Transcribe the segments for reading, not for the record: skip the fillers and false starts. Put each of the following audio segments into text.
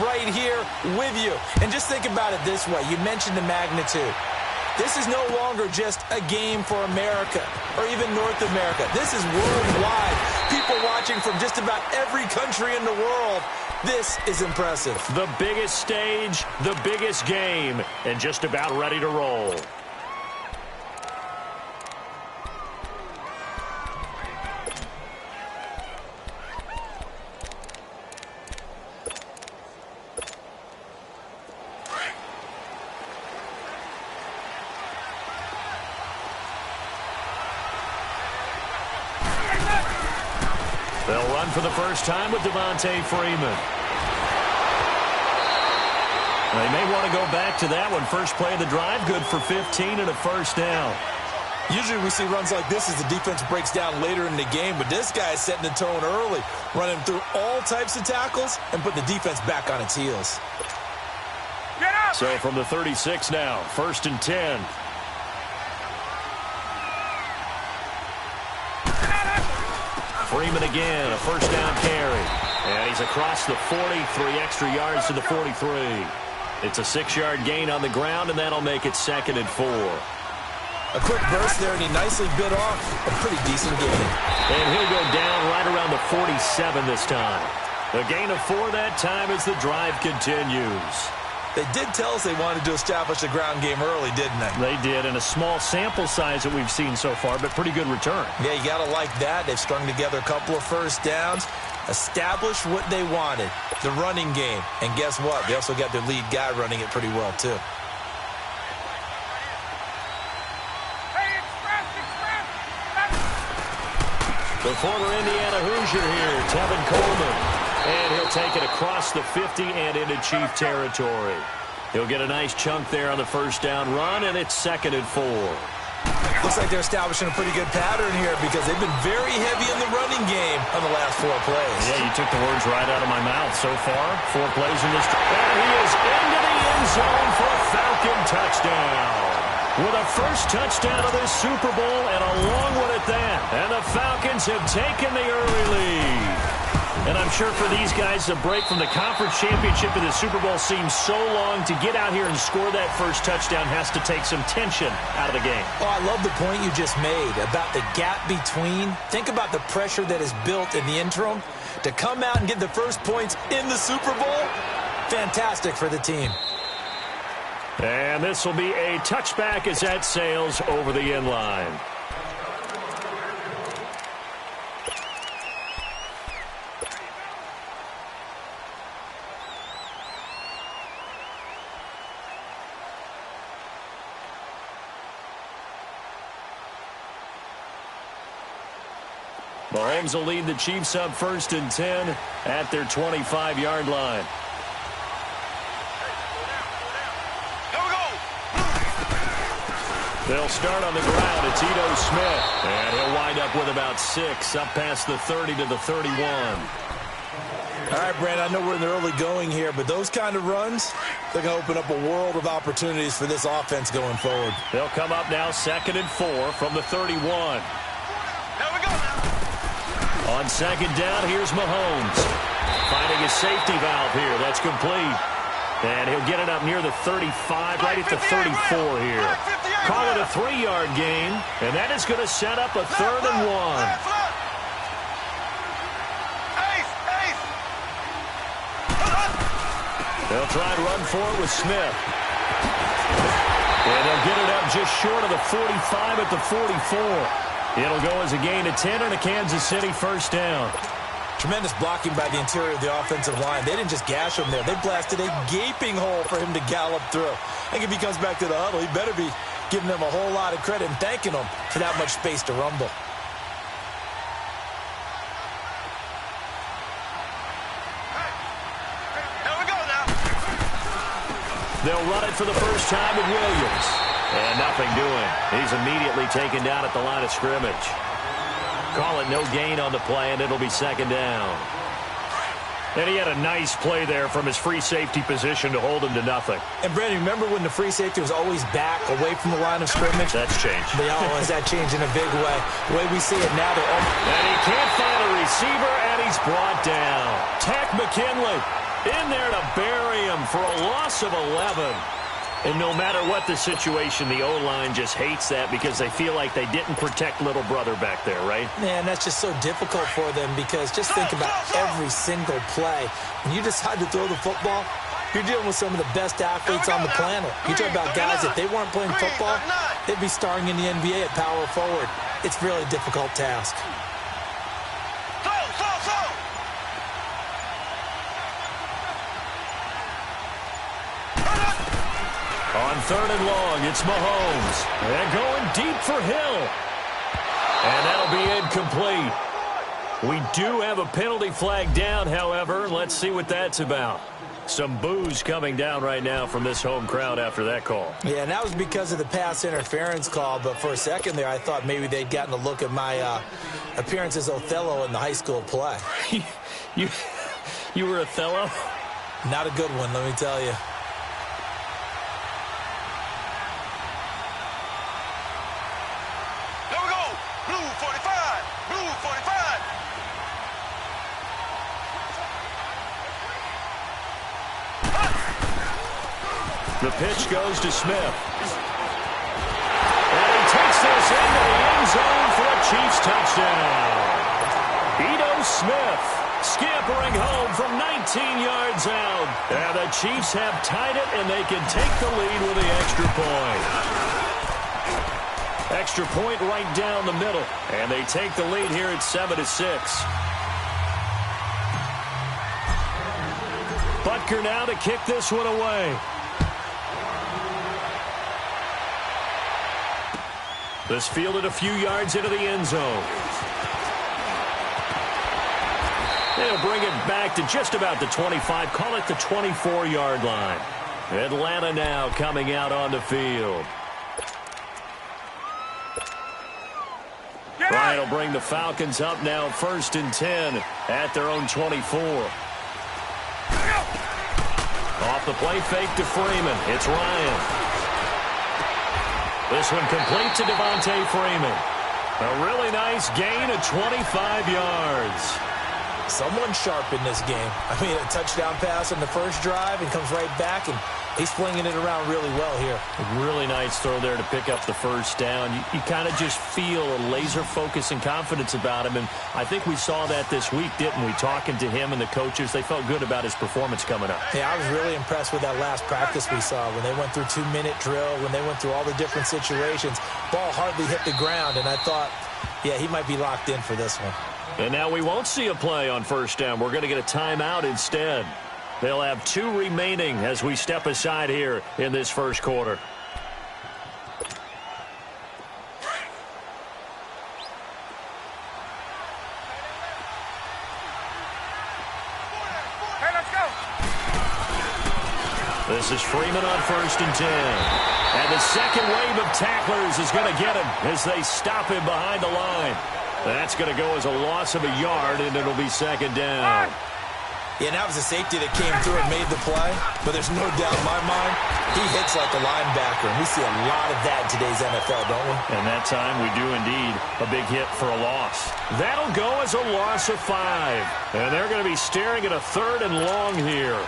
right here with you. And just think about it this way. You mentioned the magnitude. This is no longer just a game for America or even North America. This is worldwide. People watching from just about every country in the world. This is impressive. The biggest stage, the biggest game, and just about ready to roll. They'll run for the first time with Devontae Freeman. They may want to go back to that one. First play of the drive, good for 15 and a first down. Usually we see runs like this as the defense breaks down later in the game, but this guy is setting the tone early, running through all types of tackles and putting the defense back on its heels. So from the 36 now, 1st and 10. Freeman again, a first down carry. And he's across the 40, 3 extra yards to the 43. It's a 6-yard gain on the ground, and that'll make it 2nd and 4. A quick burst there, and he nicely bit off a pretty decent gain. And he'll go down right around the 47 this time. A gain of 4 that time as the drive continues. They did tell us they wanted to establish a ground game early, didn't they? They did, and a small sample size that we've seen so far, but pretty good return. Yeah, you got to like that. They've strung together a couple of first downs, established what they wanted, the running game. And guess what? They also got their lead guy running it pretty well, too. The former Indiana Hoosier here, Tevin Coleman. And he'll take it across the 50 and into Chief territory. He'll get a nice chunk there on the first down run, and it's 2nd and 4. Looks like they're establishing a pretty good pattern here because they've been very heavy in the running game on the last 4 plays. Yeah, you took the words right out of my mouth. So far, 4 plays in this. And he is into the end zone for a Falcon touchdown. With a first touchdown of this Super Bowl and a long one at that. And the Falcons have taken the early lead. And I'm sure for these guys, the break from the conference championship to the Super Bowl seems so long. To get out here and score that first touchdown has to take some tension out of the game. Oh, I love the point you just made about the gap between. Think about the pressure that is built in the interim. To come out and get the first points in the Super Bowl, fantastic for the team. And this will be a touchback as that sails over the end line. Mahomes will lead the Chiefs up 1st and 10 at their 25-yard line. They'll start on the ground. It's Ito Smith. And he'll wind up with about 6, up past the 30 to the 31. All right, Brandon, I know we're in the early going here, but those kind of runs, they're going to open up a world of opportunities for this offense going forward. They'll come up now 2nd and 4 from the 31. On 2nd down, here's Mahomes. Finding his safety valve here. That's complete. And he'll get it up near the 35, right at the 34 here. Call it a 3-yard gain, and that is going to set up a 3rd and 1. They'll try and run for it with Smith. And they'll get it up just short of the 45 at the 44. It'll go as a gain of 10 and a Kansas City first down. Tremendous blocking by the interior of the offensive line. They didn't just gash him there. They blasted a gaping hole for him to gallop through. I think if he comes back to the huddle, he better be giving them a whole lot of credit and thanking them for that much space to rumble. They'll run it for the first time with Williams. And nothing doing. He's immediately taken down at the line of scrimmage. Call it no gain on the play, and it'll be 2nd down. And he had a nice play there from his free safety position to hold him to nothing. And, Brandon, remember when the free safety was always back away from the line of scrimmage? That's changed. They always that changed in a big way. The way we see it now, they're almost... And he can't find a receiver, and he's brought down. Tack McKinley in there to bear down for a loss of 11. And no matter what the situation, the O-line just hates that because they feel like they didn't protect little brother back there, right? Man, that's just so difficult for them because just think about every single play. When you decide to throw the football, you're dealing with some of the best athletes on the planet. You talk about guys, if they weren't playing football, they'd be starring in the NBA at power forward. It's a really difficult task. On 3rd and long, it's Mahomes. And going deep for Hill. And that'll be incomplete. We do have a penalty flag down, however. Let's see what that's about. Some boos coming down right now from this home crowd after that call. Yeah, and that was because of the pass interference call. But for a second there, I thought maybe they'd gotten a look at my appearance as Othello in the high school play. You were Othello? Not a good one, let me tell you. The pitch goes to Smith. And he takes this into the end zone for a Chiefs touchdown. Ito Smith scampering home from 19 yards out. And the Chiefs have tied it, and they can take the lead with the extra point. Extra point right down the middle. And they take the lead here at 7-6. Butker now to kick this one away. This fielded a few yards into the end zone. They'll bring it back to just about the 25. Call it the 24-yard line. Atlanta now coming out on the field. Ryan will bring the Falcons up now 1st and 10 at their own 24. Off the play fake to Freeman. It's Ryan. This one complete to Devontae Freeman. A really nice gain of 25 yards. Someone sharp in this game. I mean, a touchdown pass on the first drive and comes right back, and he's flinging it around really well here. A really nice throw there to pick up the first down. You kind of just feel a laser focus and confidence about him, and I think we saw that this week, didn't we? Talking to him and the coaches, they felt good about his performance coming up. Yeah, I was really impressed with that last practice we saw when they went through 2-minute drill, when they went through all the different situations. Ball hardly hit the ground, and I thought, yeah, he might be locked in for this one. And now we won't see a play on first down. We're going to get a timeout instead. They'll have 2 remaining as we step aside here in this first quarter. Hey, let's go. This is Freeman on 1st and 10. And the second wave of tacklers is going to get him as they stop him behind the line. That's going to go as a loss of a yard, and it'll be 2nd down. Yeah, and that was a safety that came through and made the play. But there's no doubt in my mind, he hits like a linebacker. And we see a lot of that in today's NFL, don't we? And that time we do indeed. A big hit for a loss. That'll go as a loss of 5. And they're going to be staring at a 3rd and long here.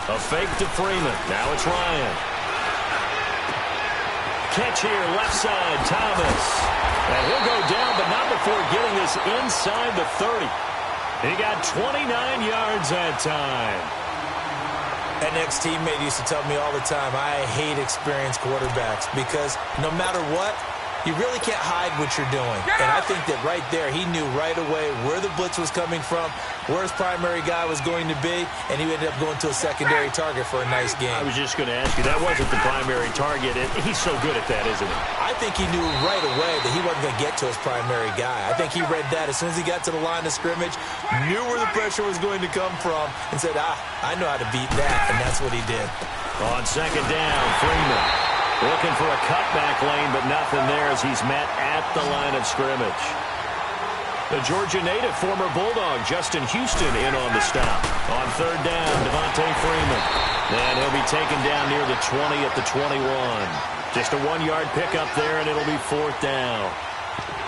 A fake to Freeman. Now it's Ryan. Catch here, left side, Thomas. And he'll go down, but not before getting this inside the 30. He got 29 yards that time. An ex-teammate used to tell me all the time, I hate experienced quarterbacks because no matter what, you really can't hide what you're doing. And I think that right there, he knew right away where the blitz was coming from, where his primary guy was going to be, and he ended up going to a secondary target for a nice game. I was just going to ask you, that wasn't the primary target, and he's so good at that, isn't he? I think he knew right away that he wasn't going to get to his primary guy. I think he read that as soon as he got to the line of scrimmage, knew where the pressure was going to come from, and said, I know how to beat that, and that's what he did. On 2nd down, Freeman looking for a cutback lane, but nothing there as he's met at the line of scrimmage. The Georgia native, former Bulldog, Justin Houston in on the stop. On 3rd down, Freeman. And he'll be taken down near the 20 at the 21. Just a 1-yard pickup there, and it'll be 4th down.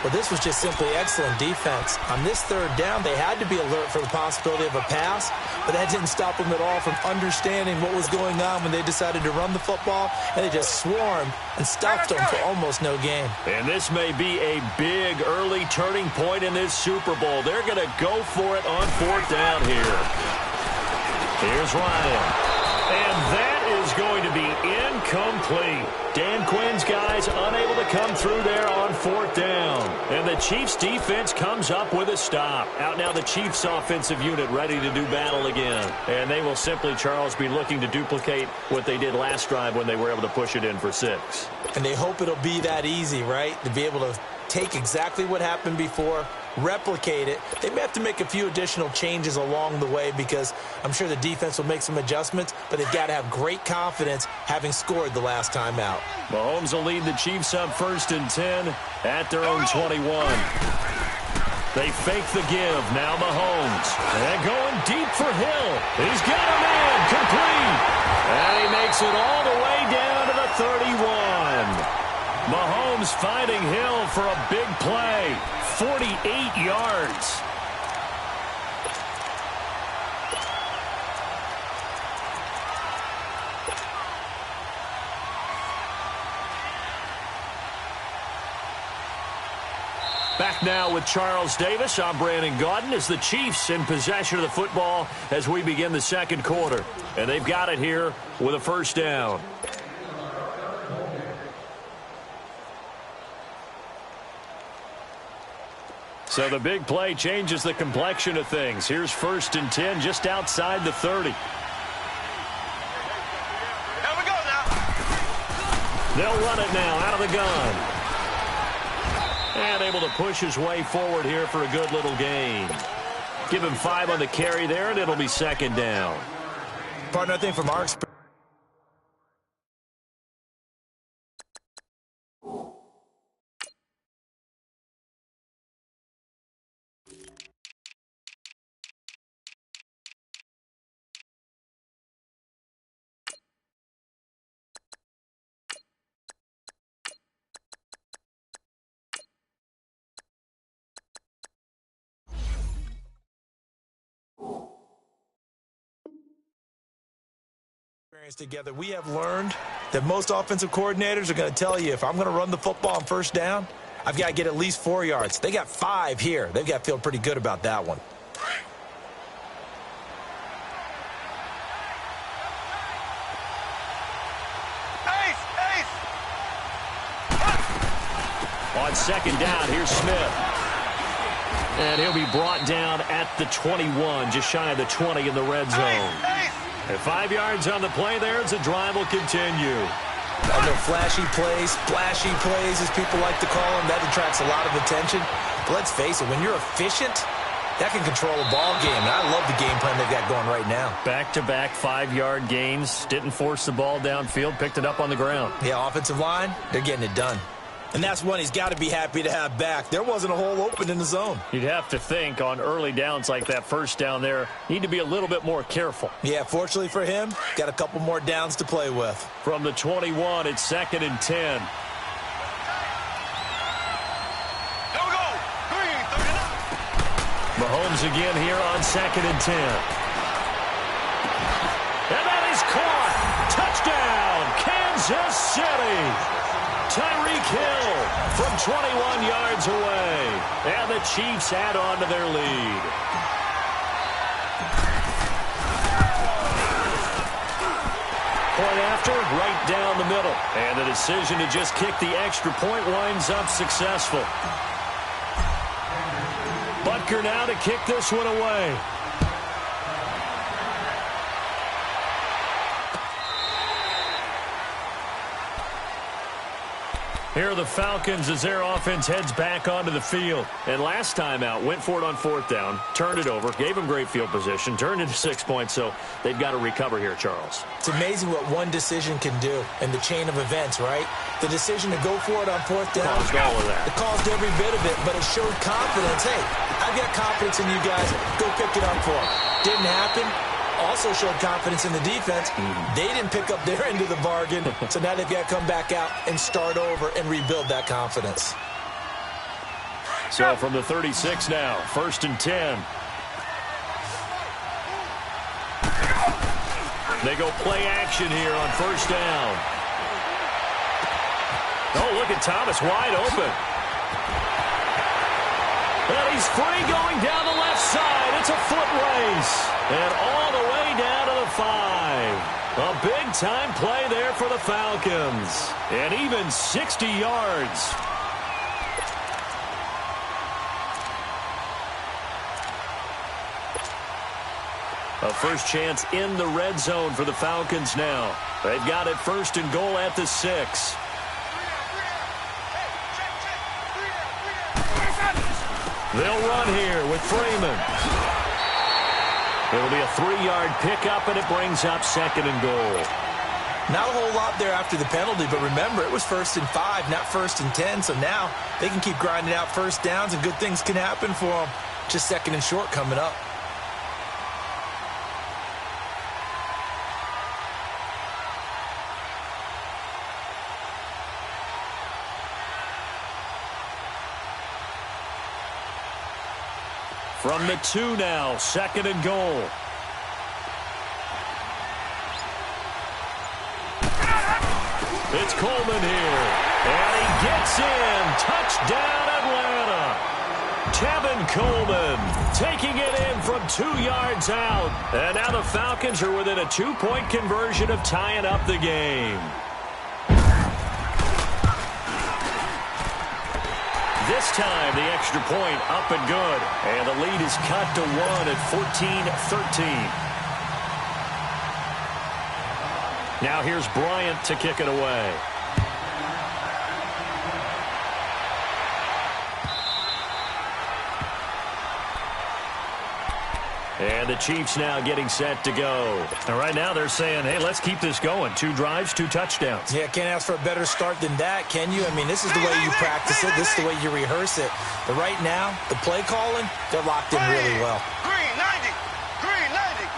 Well, this was just simply excellent defense. On this 3rd down, they had to be alert for the possibility of a pass, but that didn't stop them at all from understanding what was going on when they decided to run the football, and they just swarmed and stopped them for almost no gain. And this may be a big early turning point in this Super Bowl. They're going to go for it on 4th down here. Here's Ryan. And that is going to be incomplete. Dan Quinn's guys unable to come through there on 4th down. And the Chiefs defense comes up with a stop. Out now the Chiefs offensive unit ready to do battle again. And they will simply, Charles, be looking to duplicate what they did last drive when they were able to push it in for 6. And they hope it'll be that easy, right? To be able to take exactly what happened before, replicate it. They may have to make a few additional changes along the way because I'm sure the defense will make some adjustments, but they've got to have great confidence having scored the last time out. Mahomes will lead the Chiefs up 1st and 10 at their own 21. They fake the give. Now Mahomes. And going deep for Hill. He's got a man complete. And he makes it all the way down to the 31. Mahomes finding Hill for a big play. 48 yards. Back now with Charles Davis. I'm Brandon Gaudin as the Chiefs in possession of the football as we begin the 2nd quarter. And they've got it here with a 1st down. So the big play changes the complexion of things. Here's 1st and 10 just outside the 30. Here we go now. They'll run it now out of the gun. And able to push his way forward here for a good little gain. Give him 5 on the carry there, and it'll be 2nd down. Partner, I think from our experience, together, we have learned that most offensive coordinators are going to tell you if I'm going to run the football on 1st down, I've got to get at least 4 yards. They got 5 here. They've got to feel pretty good about that one. On 2nd down, here's Smith. And he'll be brought down at the 21, just shy of the 20 in the red zone. And 5 yards on the play there as the drive will continue. No flashy plays, splashy plays, as people like to call them. That attracts a lot of attention. But let's face it, when you're efficient, that can control a ball game. And I love the game plan they've got going right now. Back-to-back 5-yard gains. Didn't force the ball downfield. Picked it up on the ground. Yeah, offensive line, they're getting it done. And that's one he's got to be happy to have back. There wasn't a hole open in the zone. You'd have to think on early downs like that 1st down there, need to be a little bit more careful. Yeah, fortunately for him, got a couple more downs to play with. From the 21, it's 2nd and 10. Here we go. 3:39. Mahomes again here on 2nd and 10. And that is caught. Touchdown, Kansas City. Tyreek Hill from 21 yards away. And the Chiefs add on to their lead. Point after, right down the middle. And the decision to just kick the extra point winds up successful. Butker now to kick this one away. Here are the Falcons as their offense heads back onto the field. And last time out, went for it on 4th down, turned it over, gave them great field position, turned into 6 points, so they've got to recover here, Charles. It's amazing what one decision can do in the chain of events, right? The decision to go for it on 4th down. Caused all of that. It caused every bit of it, but it showed confidence. Hey, I've got confidence in you guys. Go pick it up for them. Didn't happen. also showed confidence in the defense. They didn't pick up their end of the bargain, so now they've got to come back out and start over and rebuild that confidence. So from the 36 now, 1st and 10. They go play action here on 1st down. Oh, look at Thomas wide open. And he's free going down the left side. It's a foot race. And all the way down to the 5. A big-time play there for the Falcons. And even 60 yards. A first chance in the red zone for the Falcons now. They've got it 1st and goal at the 6. They'll run here with Freeman. It'll be a 3-yard pickup, and it brings up 2nd and goal. Not a whole lot there after the penalty, but remember, it was 1st and 5, not 1st and 10, so now they can keep grinding out first downs, and good things can happen for them. Just 2nd and short coming up. From the 2 now, 2nd and goal. It's Coleman here. And he gets in. Touchdown, Atlanta. Tevin Coleman taking it in from 2 yards out. And now the Falcons are within a 2-point conversion of tying up the game. This time, the extra point up and good. And the lead is cut to 1 at 14-13. Now here's Bryant to kick it away. And the Chiefs now getting set to go. And right now they're saying, hey, let's keep this going. 2 drives, 2 touchdowns. Yeah, can't ask for a better start than that, can you? I mean, this is the way you practice it. This is the way you rehearse it. But right now, the play calling, they're locked in really well. Green, 90. Green, 90.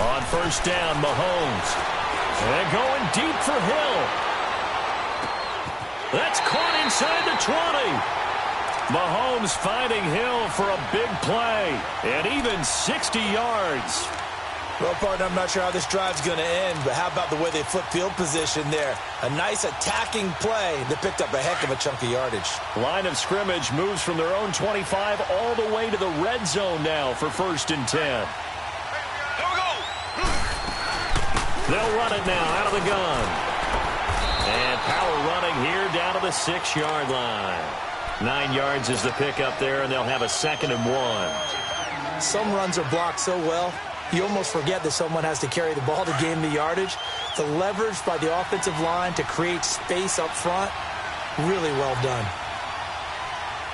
On 1st down, Mahomes. And going deep for Hill. That's caught inside the 20. Mahomes finding Hill for a big play. And even 60 yards. Well, partner, I'm not sure how this drive's going to end, but how about the way they flip field position there? A nice attacking play that picked up a heck of a chunk of yardage. Line of scrimmage moves from their own 25 all the way to the red zone now for 1st and 10. Here we go. They'll run it now out of the gun. And power running here down to the 6-yard line. 9 yards is the pickup there, and they'll have a 2nd and 1. Some runs are blocked so well, you almost forget that someone has to carry the ball to gain the yardage. The leverage by the offensive line to create space up front, really well done.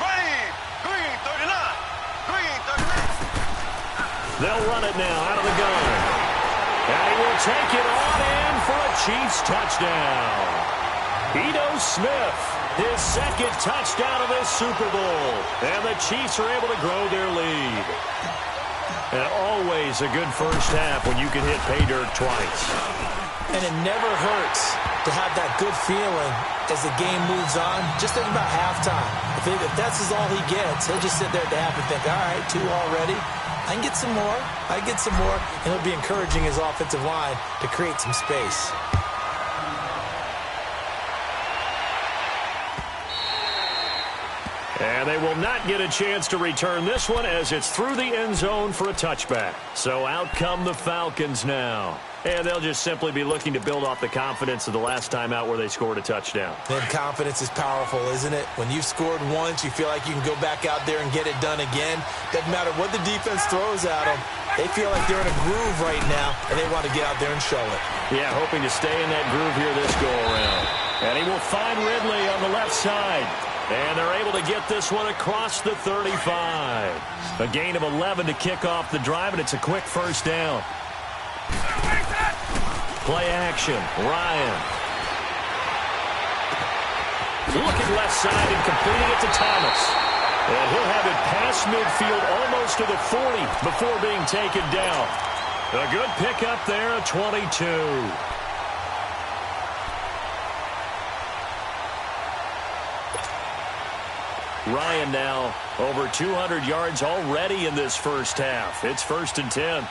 Green, 39. Green, 39. They'll run it now out of the gun. And he will take it on in for a Chiefs touchdown. Ito Smith, his 2nd touchdown of this Super Bowl. And the Chiefs are able to grow their lead. And always a good first half when you can hit pay dirt twice. And it never hurts to have that good feeling as the game moves on. Just think about halftime. If that's all he gets, he'll just sit there at the half and think, all right, 2 already. I can get some more. I can get some more. And he'll be encouraging his offensive line to create some space. And they will not get a chance to return this one as it's through the end zone for a touchback. So out come the Falcons now. And they'll just simply be looking to build off the confidence of the last time out where they scored a touchdown. And confidence is powerful, isn't it? When you've scored once, you feel like you can go back out there and get it done again. Doesn't matter what the defense throws at them. They feel like they're in a groove right now, and they want to get out there and show it. Yeah, hoping to stay in that groove here this go-around. And he will find Ridley on the left side. And they're able to get this one across the 35. A gain of 11 to kick off the drive, and it's a quick first down. Play action. Ryan. Looking left side and completing it to Thomas. And he'll have it past midfield almost to the 40 before being taken down. A good pickup there, a 22. Ryan now over 200 yards already in this first half. It's 1st and 10.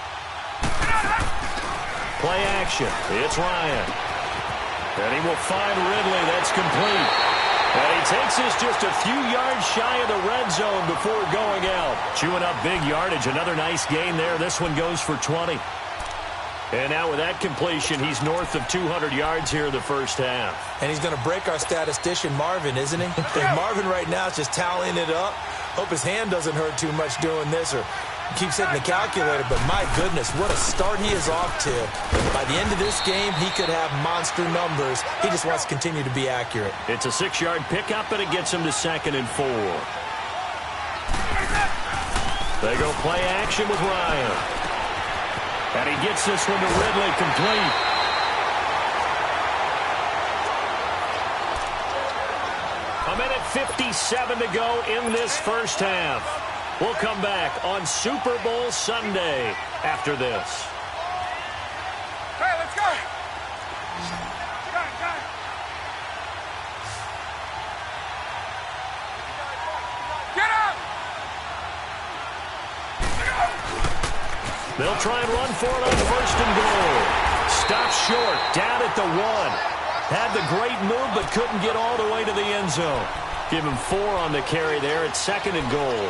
Play action. It's Ryan. And he will find Ridley. That's complete. And he takes this just a few yards shy of the red zone before going out. Chewing up big yardage. Another nice gain there. This one goes for 20. And now with that completion, he's north of 200 yards here in the first half. And he's going to break our statistician, Marvin, isn't he? Marvin right now is just tallying it up. Hope his hand doesn't hurt too much doing this or keeps hitting the calculator. But my goodness, what a start he is off to. By the end of this game, he could have monster numbers. He just wants to continue to be accurate. It's a 6-yard pickup, and it gets him to 2nd and 4. They go play action with Ryan. And he gets this one to Ridley, complete. A minute 57 to go in this first half. We'll come back on Super Bowl Sunday after this. Hey, let's go. Get up. They'll try and run for it on 1st and goal. Stopped short, down at the 1. Had the great move, but couldn't get all the way to the end zone. Give him 4 on the carry there at 2nd and goal.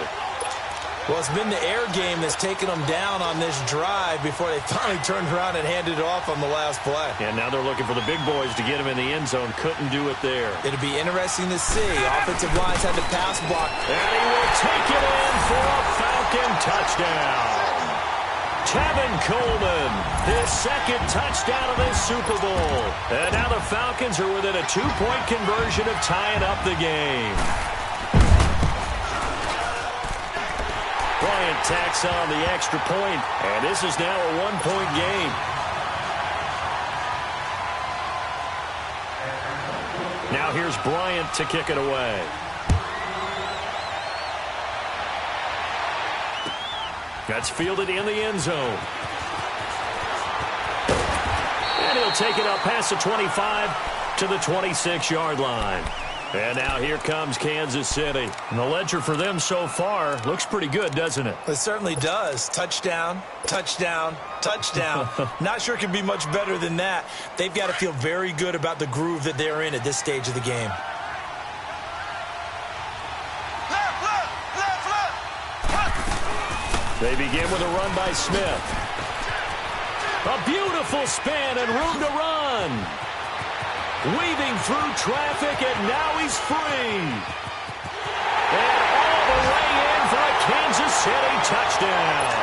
Well, it's been the air game that's taken them down on this drive before they finally turned around and handed it off on the last play. And now they're looking for the big boys to get him in the end zone. Couldn't do it there. It'll be interesting to see. Offensive lines had to pass block. And he will take it in for a Falcon touchdown. Tevin Coleman, his 2nd touchdown of this Super Bowl. And now the Falcons are within a 2-point conversion of tying up the game. Bryant tacks on the extra point, and this is now a 1-point game. Now here's Bryant to kick it away. That's fielded in the end zone. And he'll take it up past the 25 to the 26-yard line. And now here comes Kansas City. And the ledger for them so far looks pretty good, doesn't it? It certainly does. Touchdown, touchdown, touchdown. Not sure it can be much better than that. They've got to feel very good about the groove that they're in at this stage of the game. They begin with a run by Smith. A beautiful spin and room to run. Weaving through traffic, and now he's free. And all the way in for a Kansas City touchdown.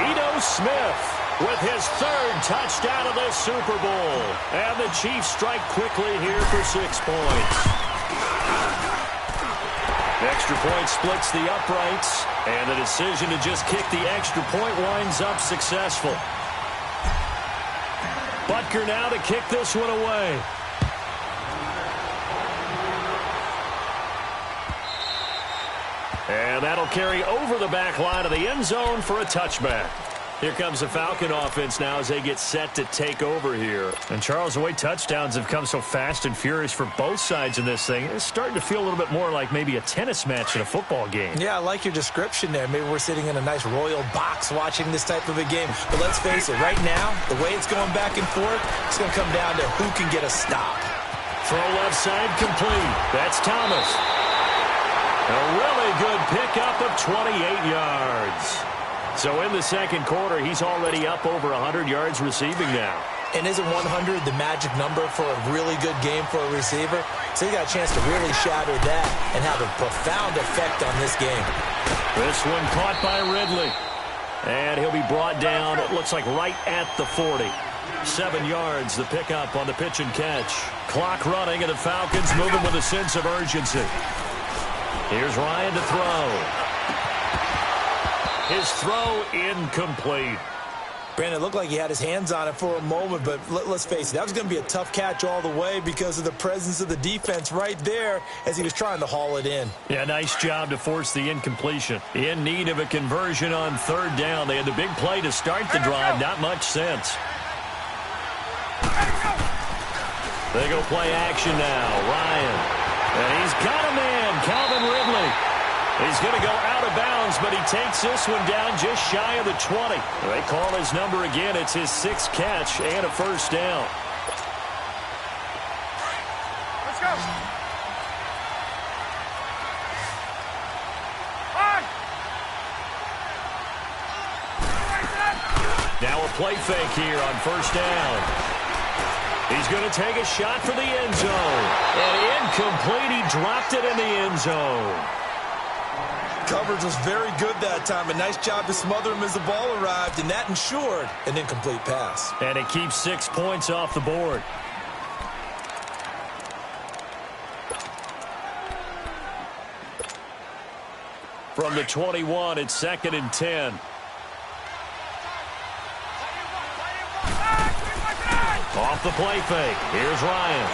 Ito Smith with his 3rd touchdown of the Super Bowl. And the Chiefs strike quickly here for 6 points. Extra point splits the uprights, and the decision to just kick the extra point winds up successful. Butker now to kick this one away. And that'll carry over the back line of the end zone for a touchback. Here comes the Falcon offense now as they get set to take over here. And, Charles, the way touchdowns have come so fast and furious for both sides in this thing, it's starting to feel a little bit more like maybe a tennis match in a football game. Yeah, I like your description there. Maybe we're sitting in a nice royal box watching this type of a game. But let's face it, right now, the way it's going back and forth, it's going to come down to who can get a stop. Throw left side complete. That's Thomas. A really good pickup of 28 yards. So in the second quarter, he's already up over 100 yards receiving now. And isn't 100 the magic number for a really good game for a receiver? So he got a chance to really shatter that and have a profound effect on this game. This one caught by Ridley. And he'll be brought down, it looks like right at the 40. 7 yards, the pickup on the pitch and catch. Clock running, and the Falcons moving with a sense of urgency. Here's Ryan to throw. His throw incomplete. Brandon, it looked like he had his hands on it for a moment, but let's face it, that was going to be a tough catch all the way because of the presence of the defense right there as he was trying to haul it in. Yeah, nice job to force the incompletion. In need of a conversion on third down. They had the big play to start the drive, not much sense. They go play action now. Ryan. And he's got a man, Calvin Ridley. He's going to go out of bounds, but he takes this one down just shy of the 20. They call his number again. It's his 6th catch and a first down. Let's go. On. Now a play fake here on first down. He's going to take a shot for the end zone. And incomplete. He dropped it in the end zone. Coverage was very good that time. A nice job to smother him as the ball arrived, and that ensured an incomplete pass. And it keeps 6 points off the board. From the 21, it's 2nd and 10. Off the play fake. Here's Ryan.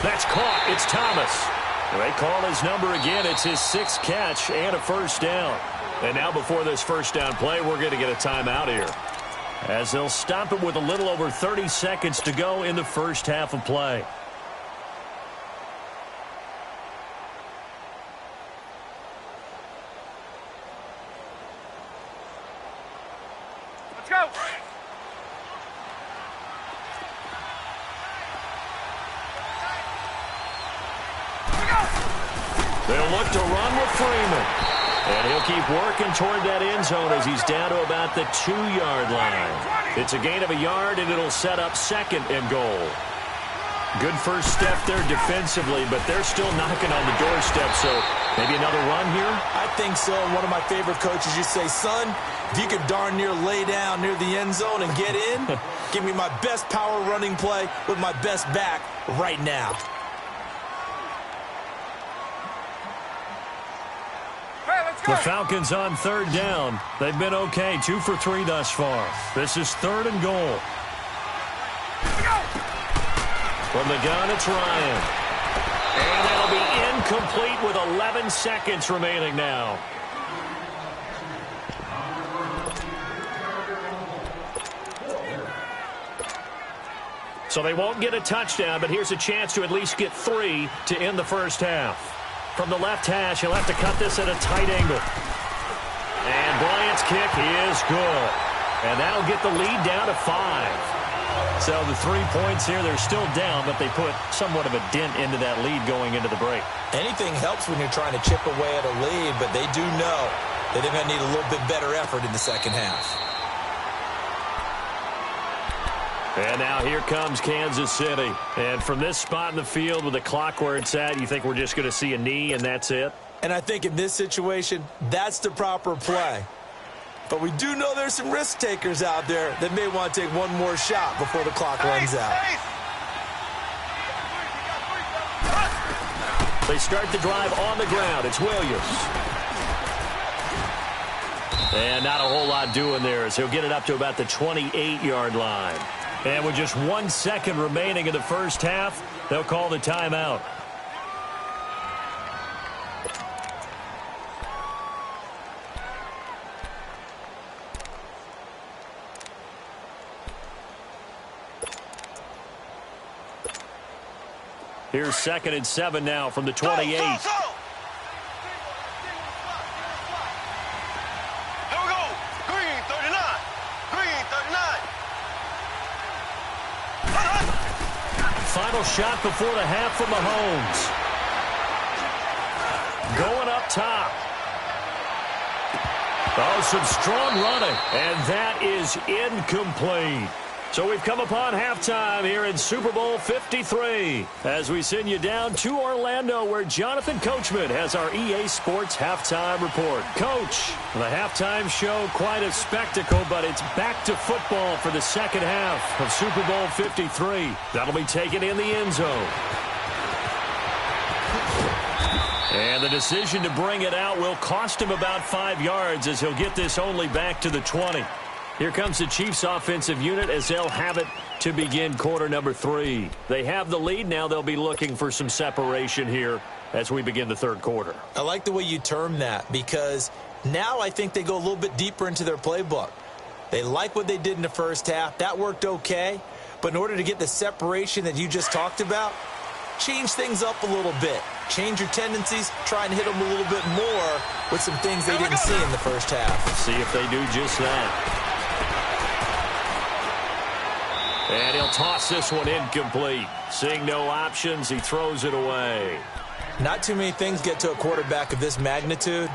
That's caught. It's Thomas. They call his number again. It's his 6th catch and a first down. And now before this first down play, we're going to get a timeout here, as they'll stop it with a little over 30 seconds to go in the first half of play. Let's go. They'll look to run with Freeman. And he'll keep working toward that end zone as he's down to about the 2-yard line. It's a gain of a yard, and it'll set up 2nd and goal. Good first step there defensively, but they're still knocking on the doorstep, so maybe another run here? I think so. One of my favorite coaches used to say, son, if you could darn near lay down near the end zone and get in, give me my best power running play with my best back right now. The Falcons on third down. They've been okay, 2 for 3 thus far. This is 3rd and goal. From the gun, it's Ryan. And that'll be incomplete with 11 seconds remaining now. So they won't get a touchdown, but here's a chance to at least get 3 to end the first half. From the left hash, he'll have to cut this at a tight angle. And Bryant's kick is good. And that'll get the lead down to 5. So the 3 points here, they're still down, but they put somewhat of a dent into that lead going into the break. Anything helps when you're trying to chip away at a lead, but they do know that they're going to need a little bit better effort in the second half. And now here comes Kansas City. And from this spot in the field with the clock where it's at, you think we're just going to see a knee and that's it? And I think in this situation, that's the proper play. But we do know there's some risk takers out there that may want to take one more shot before the clock runs out. They start the drive on the ground. It's Williams. And not a whole lot doing there as he'll get it up to about the 28-yard line. And with just 1 second remaining in the first half, they'll call the timeout. Here's 2nd and 7 now from the 28. Here we go. Green 39. Green 39. Final shot before the half from Mahomes. Going up top. Oh, some strong running. And that is incomplete. So we've come upon halftime here in Super Bowl 53 as we send you down to Orlando where Jonathan Coachman has our EA Sports halftime report. Coach, the halftime show, quite a spectacle, but it's back to football for the second half of Super Bowl 53. That'll be taken in the end zone. And the decision to bring it out will cost him about 5 yards as he'll get this only back to the 20. Here comes the Chiefs offensive unit as they'll have it to begin quarter number 3. They have the lead. Now they'll be looking for some separation here as we begin the third quarter. I like the way you term that because now I think they go a little bit deeper into their playbook. They like what they did in the first half. That worked okay. But in order to get the separation that you just talked about, change things up a little bit. Change your tendencies. Try and hit them a little bit more with some things they didn't see in the first half. See if they do just that. And he'll toss this one incomplete. Seeing no options, he throws it away. Not too many things get to a quarterback of this magnitude,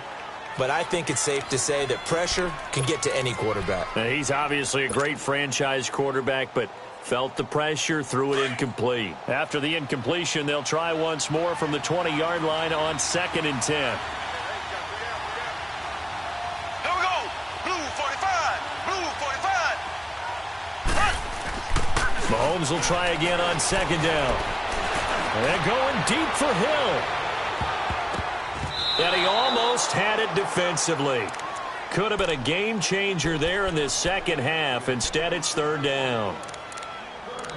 but I think it's safe to say that pressure can get to any quarterback. Now, he's obviously a great franchise quarterback, but felt the pressure, threw it incomplete. After the incompletion, they'll try once more from the 20-yard line on 2nd and 10. Here we go. Blue 45. Blue 45. Mahomes will try again on 2nd down. And going deep for Hill. And he almost had it defensively. Could have been a game changer there in this second half. Instead, it's 3rd down.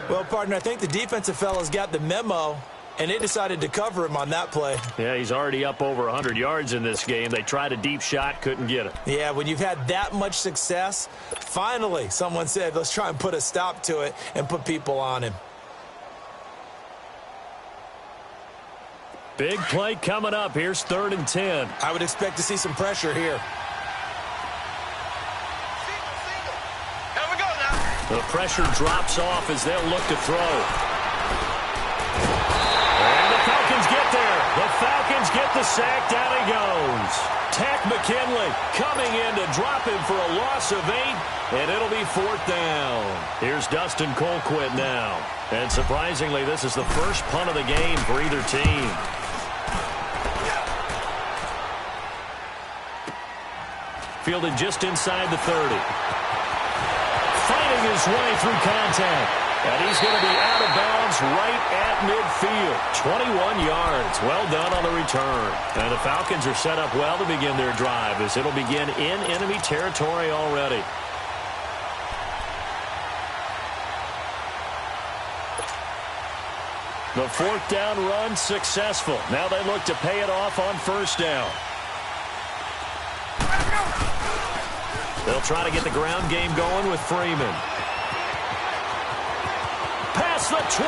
Well, partner, I think the defensive fellas got the memo, and they decided to cover him on that play. Yeah, he's already up over 100 yards in this game. They tried a deep shot, couldn't get it. Yeah, when you've had that much success, finally someone said, let's try and put a stop to it and put people on him. Big play coming up. Here's 3rd and 10. I would expect to see some pressure here. Here we go now. The pressure drops off as they'll look to throw. And the Falcons get there. The Falcons get the sack. Down he goes. Tack McKinley coming in to drop him for a loss of 8, and it'll be 4th down. Here's Dustin Colquitt now. And surprisingly, this is the first punt of the game for either team. Fielded just inside the 30. Fighting his way through contact. And he's going to be out of bounds right at midfield. 21 yards. Well done on the return. And the Falcons are set up well to begin their drive as it'll begin in enemy territory already. The 4th down run successful. Now they look to pay it off on 1st down. They'll try to get the ground game going with Freeman. Past the 20.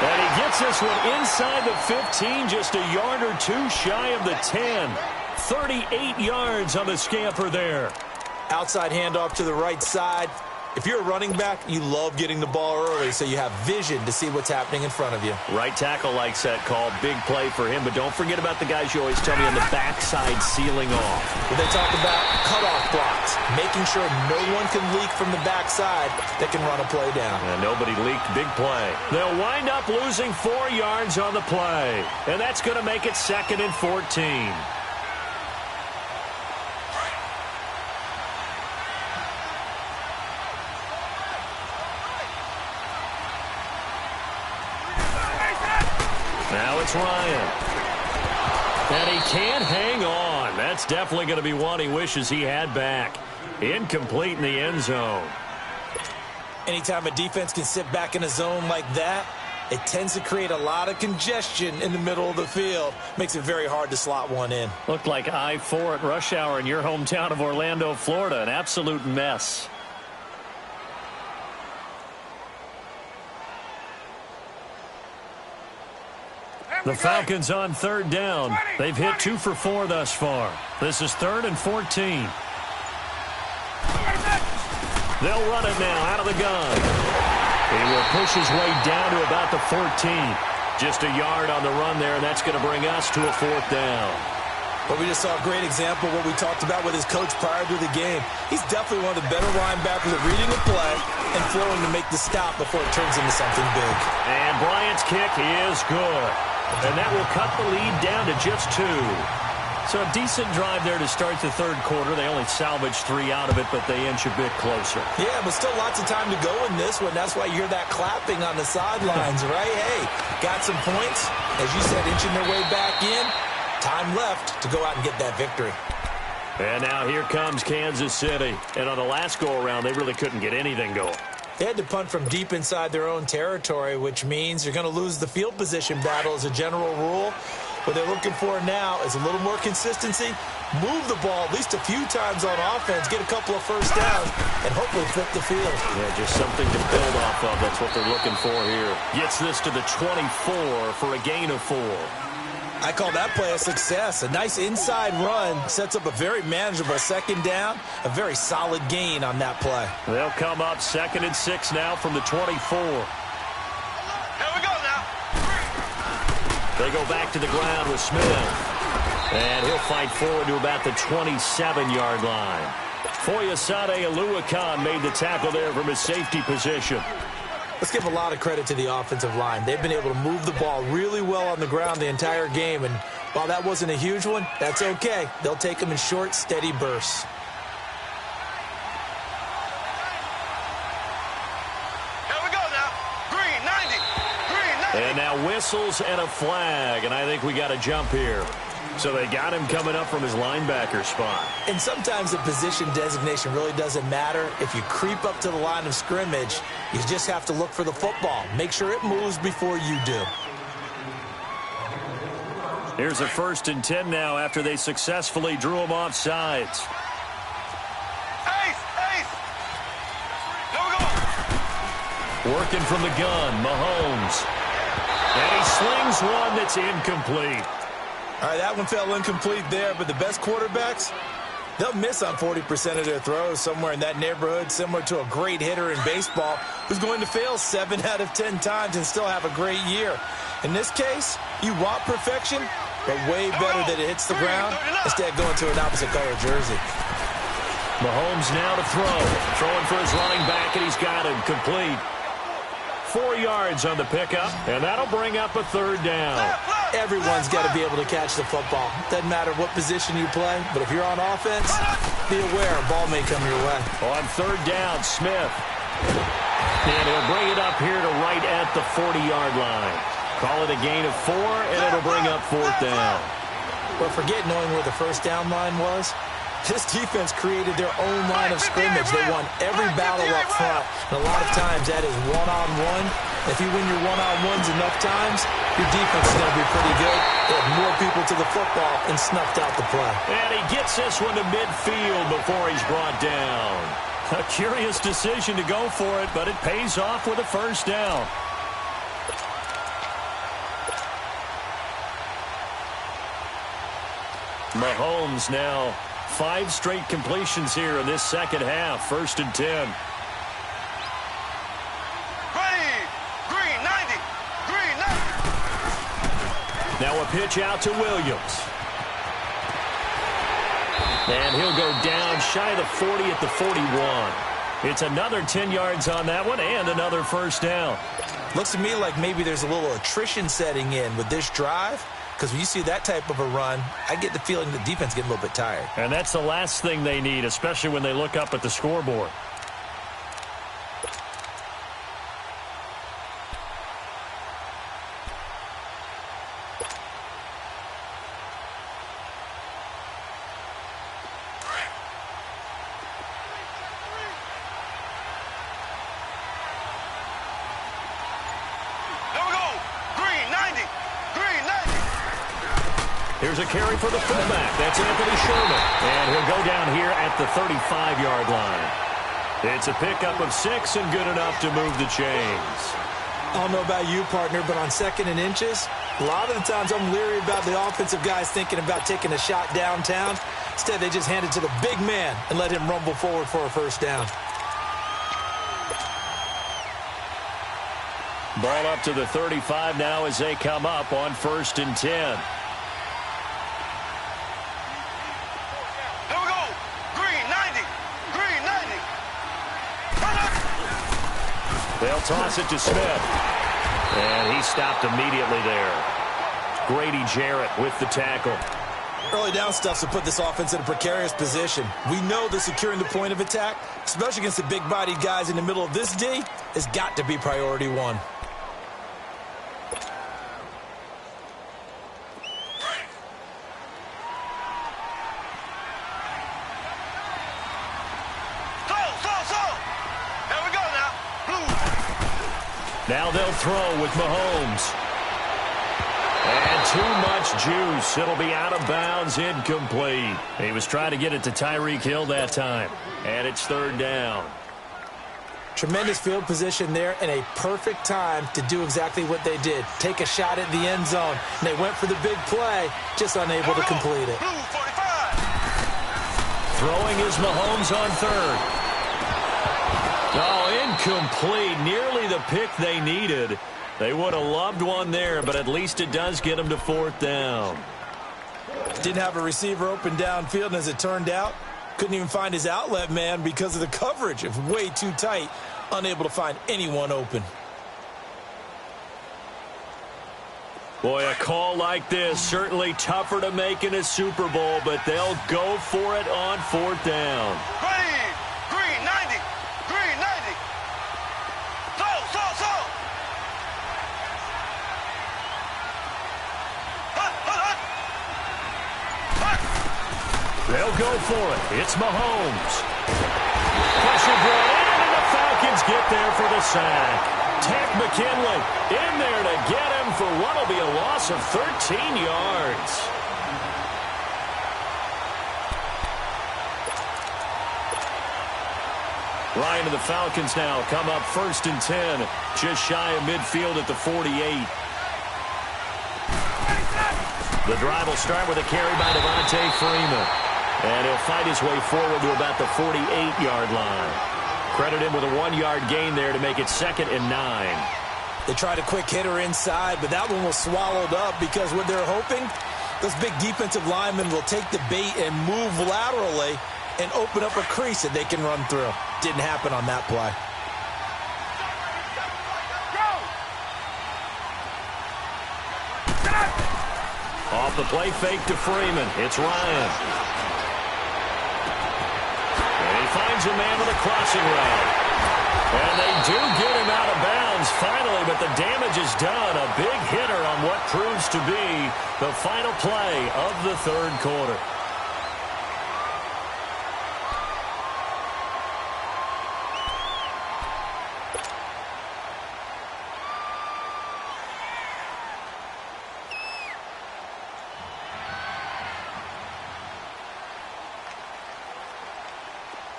And he gets this one inside the 15, just a yard or 2 shy of the 10. 38 yards on the scamper there. Outside handoff to the right side. If you're a running back, you love getting the ball early so you have vision to see what's happening in front of you. Right tackle likes that call. Big play for him, but don't forget about the guys you always tell me on the backside sealing off. When they talk about cutoff blocks, making sure no one can leak from the backside that can run a play down. And nobody leaked. Big play. They'll wind up losing 4 yards on the play, and that's going to make it 2nd and 14. Now it's Ryan. And he can't hang on. That's definitely going to be one he wishes he had back. Incomplete in the end zone. Anytime a defense can sit back in a zone like that, it tends to create a lot of congestion in the middle of the field. Makes it very hard to slot one in. Looked like I-4 at rush hour in your hometown of Orlando, Florida. An absolute mess. The Falcons on 3rd down. They've hit 2 for 4 thus far. This is 3rd and 14. They'll run it now out of the gun. He will push his way down to about the 14. Just a yard on the run there, and that's going to bring us to a 4th down. But we just saw a great example of what we talked about with his coach prior to the game. He's definitely one of the better linebackers at reading the play and flowing to make the stop before it turns into something big. And Bryant's kick is good. And that will cut the lead down to just 2. So a decent drive there to start the third quarter. They only salvaged 3 out of it, but they inch a bit closer. Yeah, but still lots of time to go in this one. That's why you hear that clapping on the sidelines, right? Hey, got some points. As you said, inching their way back in. Time left to go out and get that victory. And now here comes Kansas City. And on the last go-around, they really couldn't get anything going. They had to punt from deep inside their own territory, which means you're going to lose the field position battle as a general rule. What they're looking for now is a little more consistency, move the ball at least a few times on offense, get a couple of first downs, and hopefully flip the field. Yeah, just something to build off of. That's what they're looking for here. Gets this to the 24 for a gain of 4. I call that play a success. A nice inside run sets up a very manageable second down, a very solid gain on that play. They'll come up 2nd and 6 now from the 24. Here we go now. They go back to the ground with Smith. And he'll fight forward to about the 27-yard line. Foyesade Oluwakan made the tackle there from his safety position. Let's give a lot of credit to the offensive line. They've been able to move the ball really well on the ground the entire game. And while that wasn't a huge one, that's okay. They'll take them in short, steady bursts. And now whistles and a flag, and I think we got a jump here. So they got him coming up from his linebacker spot. And sometimes the position designation really doesn't matter. If you creep up to the line of scrimmage, you just have to look for the football. Make sure it moves before you do. Here's a 1st and 10 now after they successfully drew him off sides. Working from the gun, Mahomes. And he slings one that's incomplete. All right, that one fell incomplete there, but the best quarterbacks, they'll miss on 40% of their throws, somewhere in that neighborhood, similar to a great hitter in baseball who's going to fail 7 out of 10 times and still have a great year. In this case, you want perfection, but way better that it hits the ground instead of going to an opposite color jersey. Mahomes now to throw. Throwing for his running back, and he's got him complete. 4 yards on the pickup, and that'll bring up a 3rd down. Everyone's got to be able to catch the football. Doesn't matter what position you play, but if you're on offense, be aware a ball may come your way. On 3rd down, Smith. And he'll bring it up here to right at the 40-yard line. Call it a gain of 4, and it'll bring up 4th down. But forget knowing where the first down line was. This defense created their own line of scrimmage. They won every battle up front. And a lot of times that is one-on-one. If you win your one-on-ones enough times, your defense is going to be pretty good. They had more people to the football and snuffed out the play. And he gets this one to midfield before he's brought down. A curious decision to go for it, but it pays off with a 1st down. Mahomes now 5 straight completions here in this second half. 1st and 10. Green 90. Green 90. Now a pitch out to Williams. And he'll go down shy of the 40 at the 41. It's another 10 yards on that one and another 1st down. Looks to me like maybe there's a little attrition setting in with this drive. Because when you see that type of a run, I get the feeling the defense getting a little bit tired. And that's the last thing they need, especially when they look up at the scoreboard. Here's a carry for the fullback. That's Anthony Sherman. And he'll go down here at the 35-yard line. It's a pickup of 6 and good enough to move the chains. I don't know about you, partner, but on 2nd and inches, a lot of the times I'm leery about the offensive guys thinking about taking a shot downtown. Instead, they just hand it to the big man and let him rumble forward for a 1st down. Ball up to the 35 now as they come up on 1st and 10. They'll toss it to Smith. And he stopped immediately there. Grady Jarrett with the tackle. Early down stuff to put this offense in a precarious position. We know that securing the point of attack, especially against the big-bodied guys in the middle of this D, has got to be priority one. There we go now. Blue. Now they'll throw with Mahomes. And too much juice. It'll be out of bounds, incomplete. He was trying to get it to Tyreek Hill that time. And it's third down. Tremendous field position there and a perfect time to do exactly what they did. Take a shot at the end zone. And they went for the big play, just unable to complete it. Blue 45. Throwing is Mahomes on third. Oh, incomplete. Nearly the pick they needed. They would have loved one there, but at least it does get them to fourth down. Didn't have a receiver open downfield, and as it turned out, couldn't even find his outlet man because of the coverage. It was way too tight, unable to find anyone open. Boy, a call like this, certainly tougher to make in a Super Bowl, but they'll go for it on fourth down. Green 90. Green 90. Slow. They'll go for it. It's Mahomes. Pressure brought in, and the Falcons get there for the sack. Tank McKinley in there to get him for what will be a loss of 13 yards. Ryan and the Falcons now come up 1st and 10, just shy of midfield at the 48. The drive will start with a carry by Devontae Freeman. And he'll fight his way forward to about the 48-yard line. Credit him with a 1-yard gain there to make it 2nd and 9. They tried a quick hitter inside, but that one was swallowed up because what they're hoping, those big defensive linemen will take the bait and move laterally and open up a crease that they can run through. Didn't happen on that play. Off the play fake to Freeman. It's Ryan. And he finds a man with a crossing route. And they do get him out of bounds finally, but the damage is done. A big hitter on what proves to be the final play of the third quarter.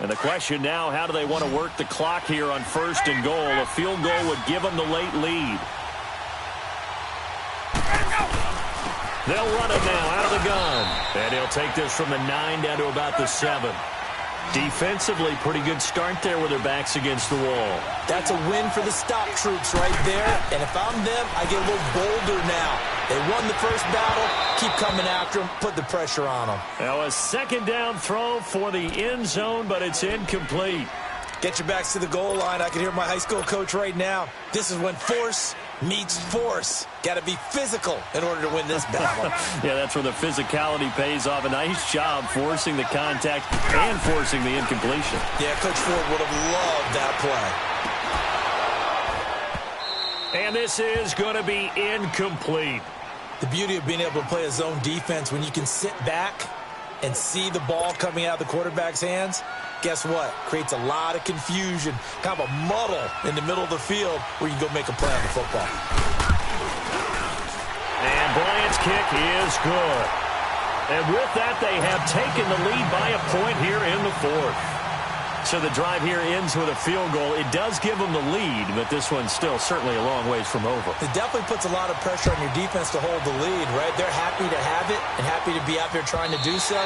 And the question now, how do they want to work the clock here on 1st and goal? A field goal would give them the late lead. They'll run it now out of the gun. And he'll take this from the 9 down to about the 7. Defensively, pretty good start there with their backs against the wall. That's a win for the stop troops right there. And if I'm them, I get a little bolder now. They won the first battle. Keep coming after them. Put the pressure on them. Now a 2nd down throw for the end zone, but it's incomplete. Get your backs to the goal line. I can hear my high school coach right now. This is when force meets force. Got to be physical in order to win this battle. Yeah, that's where the physicality pays off. A nice job forcing the contact and forcing the incompletion. Yeah, Coach Ford would have loved that play. And this is going to be incomplete. The beauty of being able to play a zone defense when you can sit back and see the ball coming out of the quarterback's hands, guess what? Creates a lot of confusion, kind of a muddle in the middle of the field where you can go make a play on the football. And Bryant's kick is good. And with that, they have taken the lead by a point here in the 4th. So the drive here ends with a field goal. It does give them the lead, but this one's still certainly a long ways from over. It definitely puts a lot of pressure on your defense to hold the lead, right? They're happy to have it and happy to be out there trying to do so.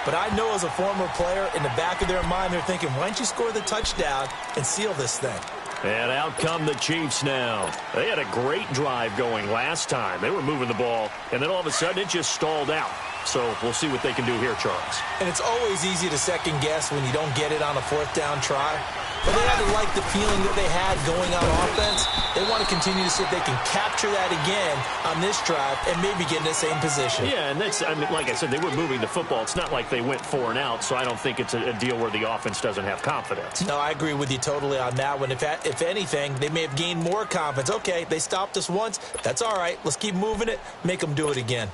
But I know as a former player, in the back of their mind, they're thinking, why don't you score the touchdown and seal this thing? And out come the Chiefs now. They had a great drive going last time. They were moving the ball, and then all of a sudden it just stalled out. So we'll see what they can do here, Charles. And it's always easy to second guess when you don't get it on a fourth down try. But they had to like the feeling that they had going on offense. They want to continue to see if they can capture that again on this drive and maybe get in the same position. Yeah, and that's, I mean, like I said, they were moving the football. It's not like they went 4 and out, so I don't think it's a deal where the offense doesn't have confidence. No, I agree with you totally on that one. If anything, they may have gained more confidence. Okay, they stopped us once. That's all right. Let's keep moving it. Make them do it again.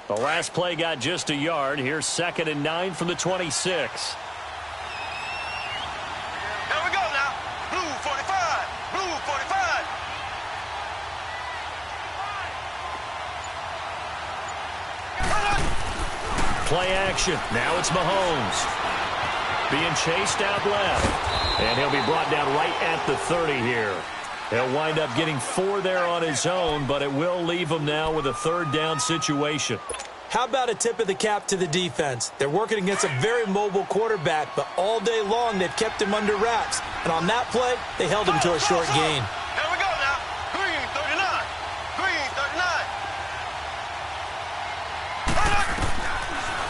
The last play got just a yard. Here's 2nd and 9 from the 26. Here we go now. Blue 45. Blue 45. Play action. Now it's Mahomes. Being chased out left. And he'll be brought down right at the 30 here. He'll wind up getting 4 there on his own, but it will leave him now with a 3rd down situation. How about a tip of the cap to the defense? They're working against a very mobile quarterback, but all day long they've kept him under wraps. And on that play, they held him to a short gain. Here we go now. Green 39. Green 39.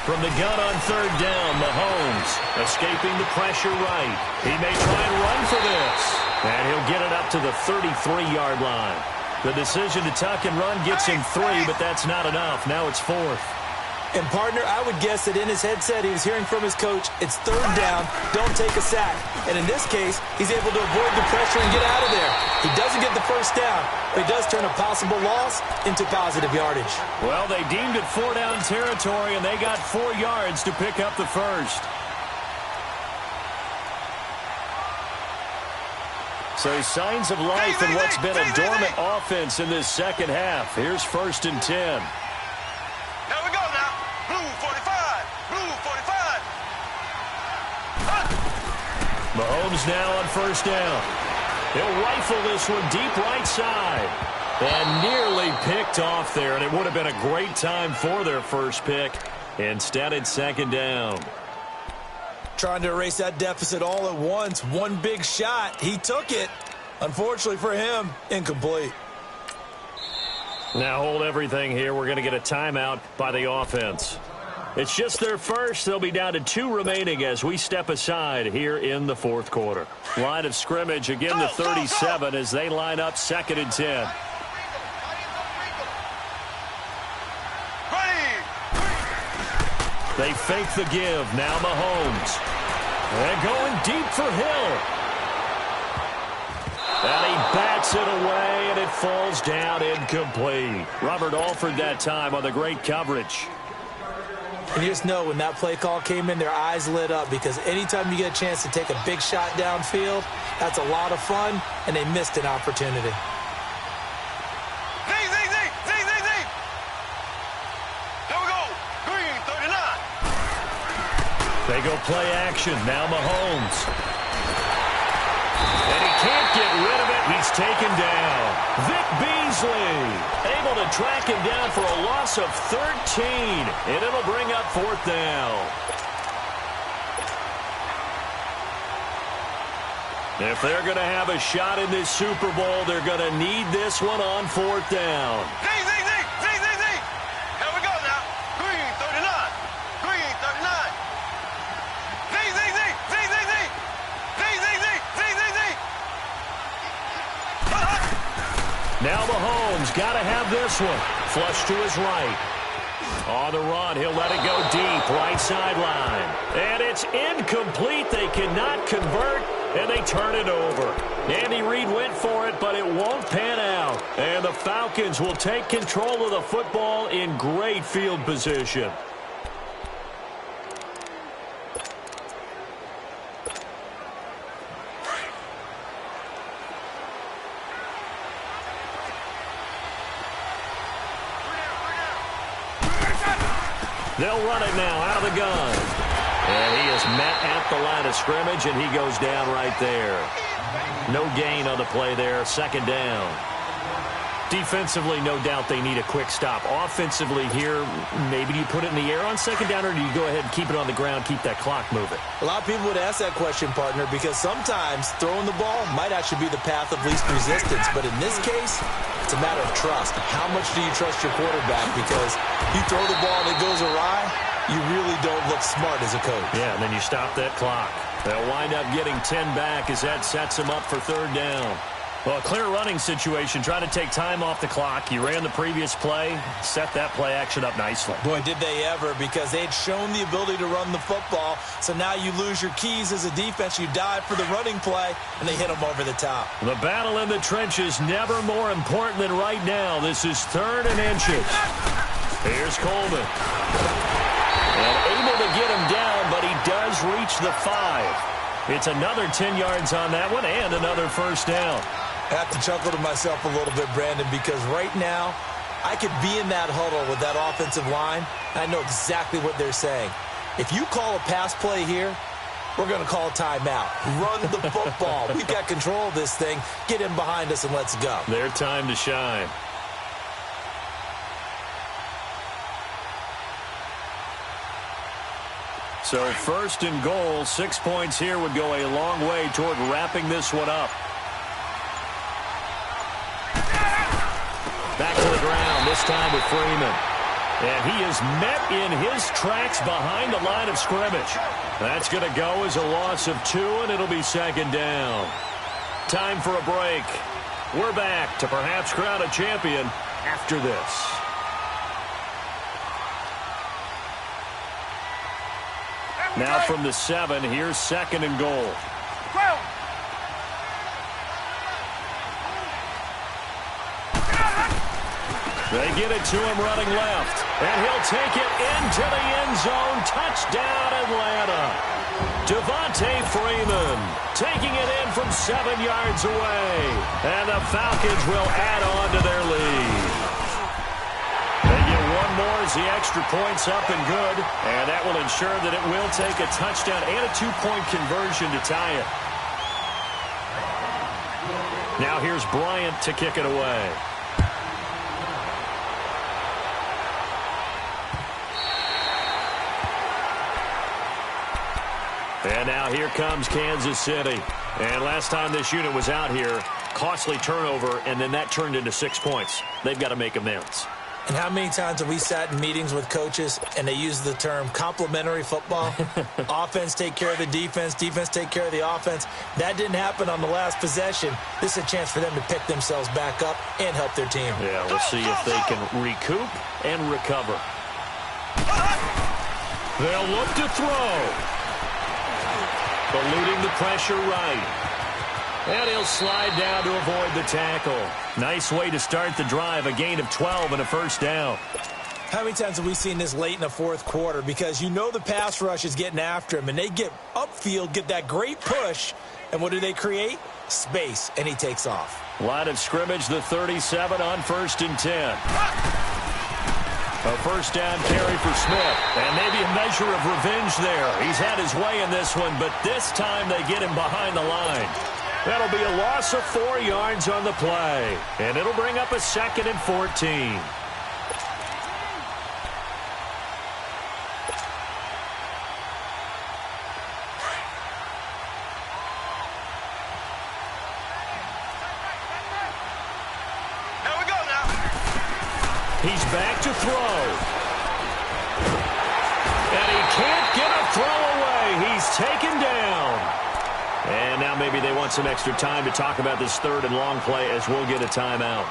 From the gun on 3rd down, Mahomes escaping the pressure right. He may try and run for this. And he'll get it up to the 33-yard line. The decision to tuck and run gets him 3, but that's not enough. Now it's 4th. And, partner, I would guess that in his headset he was hearing from his coach, it's 3rd down, don't take a sack. And in this case, he's able to avoid the pressure and get out of there. He doesn't get the 1st down, but he does turn a possible loss into positive yardage. Well, they deemed it 4-down territory, and they got 4 yards to pick up the 1st. So signs of life in what's been a dormant offense in this second half. Here's 1st and 10. Here we go now. Blue 45. Blue 45. Mahomes now on 1st down. He'll rifle this one deep right side. And nearly picked off there, and it would have been a great time for their first pick. Instead, it's 2nd down. Trying to erase that deficit all at once. One big shot. He took it. Unfortunately for him, incomplete. Now hold everything here. We're going to get a timeout by the offense. It's just their first. They'll be down to 2 remaining as we step aside here in the 4th quarter. Line of scrimmage, again the 37 as they line up 2nd and 10. They fake the give. Now Mahomes. And going deep for Hill. And he bats it away, and it falls down incomplete. Robert Alford that time on the great coverage. And you just know when that play call came in, their eyes lit up because anytime you get a chance to take a big shot downfield, that's a lot of fun, and they missed an opportunity. They go play action. Now Mahomes. And he can't get rid of it. He's taken down. Vic Beasley able to track him down for a loss of 13. And it'll bring up 4th down. If they're going to have a shot in this Super Bowl, they're going to need this one on 4th down. Here we go now. Green 39. Green 39. Now Mahomes got to have this one. Flush to his right. On the run, he'll let it go deep, right sideline. And it's incomplete. They cannot convert, and they turn it over. Andy Reid went for it, but it won't pan out. And the Falcons will take control of the football in great field position. They'll run it now out of the gun. And he is met at the line of scrimmage, and he goes down right there. No gain on the play there. 2nd down. Defensively, no doubt they need a quick stop. Offensively here, maybe you put it in the air on 2nd down, or do you go ahead and keep it on the ground, keep that clock moving? A lot of people would ask that question, partner, because sometimes throwing the ball might actually be the path of least resistance. But in this case, It's a matter of trust. How much do you trust your quarterback? Because you throw the ball and it goes awry, you really don't look smart as a coach. Yeah, and then you stop that clock. They'll wind up getting 10 back as that sets them up for third down. Well, a clear running situation. Try to take time off the clock. You ran the previous play, set that play action up nicely. Boy, did they ever, because they had shown the ability to run the football. So now you lose your keys as a defense. You dive for the running play, and they hit them over the top. The battle in the trenches never more important than right now. This is 3rd and inches. Here's Coleman. And able to get him down, but he does reach the 5. It's another 10 yards on that one and another first down. I have to chuckle to myself a little bit, Brandon, because right now I could be in that huddle with that offensive line, and I know exactly what they're saying. If you call a pass play here, we're going to call a timeout. Run the football. We've got control of this thing. Get in behind us and let's go. Their time to shine. So 1st and goal, 6 points here would go a long way toward wrapping this one up. Back to the ground, this time with Freeman. And he is met in his tracks behind the line of scrimmage. That's going to go as a loss of 2, and it'll be 2nd down. Time for a break. We're back to perhaps crown a champion after this. Now from the 7, here's 2nd and goal. They get it to him running left, and he'll take it into the end zone. Touchdown, Atlanta. Devontae Freeman taking it in from 7 yards away, and the Falcons will add on to their lead. They get one more as the extra point's up and good, and that will ensure that it will take a touchdown and a 2-point conversion to tie it. Now here's Bryant to kick it away. And now here comes Kansas City. And last time this unit was out here, costly turnover, and then that turned into 6 points. They've got to make amends. And how many times have we sat in meetings with coaches and they use the term complementary football? Offense take care of the defense, defense take care of the offense. That didn't happen on the last possession. This is a chance for them to pick themselves back up and help their team. Yeah, we'll see if they can recoup and recover. They'll look to throw. Eluding the pressure right. And he'll slide down to avoid the tackle. Nice way to start the drive. A gain of 12 and a first down. How many times have we seen this late in the fourth quarter? Because you know the pass rush is getting after him, and they get upfield, get that great push, and what do they create? Space, and he takes off. Line of scrimmage, the 37 on 1st and 10. A first down carry for Smith, and maybe a measure of revenge there. He's had his way in this one, but this time they get him behind the line. That'll be a loss of 4 yards on the play, and it'll bring up a 2nd and 14. He's back to throw. And he can't get a throw away. He's taken down. And now maybe they want some extra time to talk about this 3rd and long play as we'll get a timeout.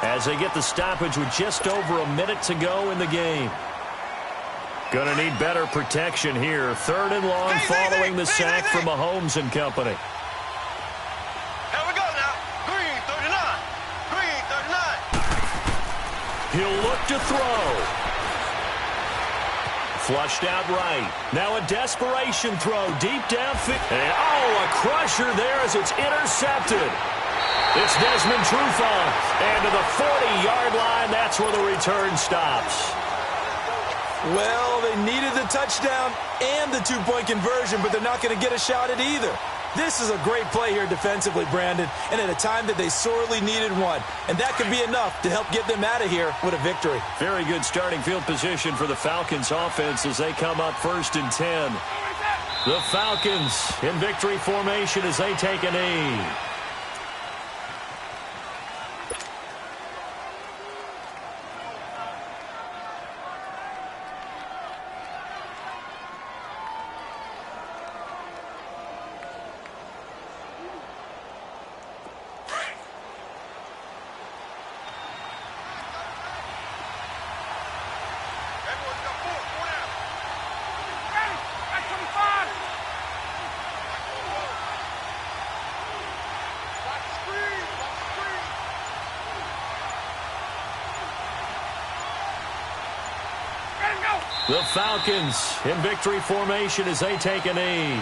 As they get the stoppage with just over a minute to go in the game. Gonna need better protection here. 3rd and long following the sack from Mahomes and company. He'll look to throw. Flushed out right. Now a desperation throw deep downfield. And a crusher there as it's intercepted. It's Desmond Trufant. And to the 40-yard line, that's where the return stops. Well, they needed the touchdown and the 2-point conversion, but they're not going to get a shot at either. This is a great play here defensively, Brandon, and at a time that they sorely needed one. And that could be enough to help get them out of here with a victory. Very good starting field position for the Falcons offense as they come up 1st and 10. The Falcons in victory formation as they take a knee. The Falcons in victory formation as they take a knee.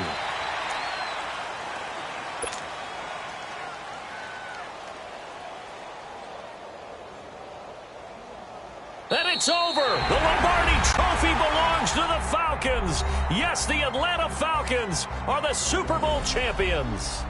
And it's over. The Lombardi Trophy belongs to the Falcons. Yes, the Atlanta Falcons are the Super Bowl champions.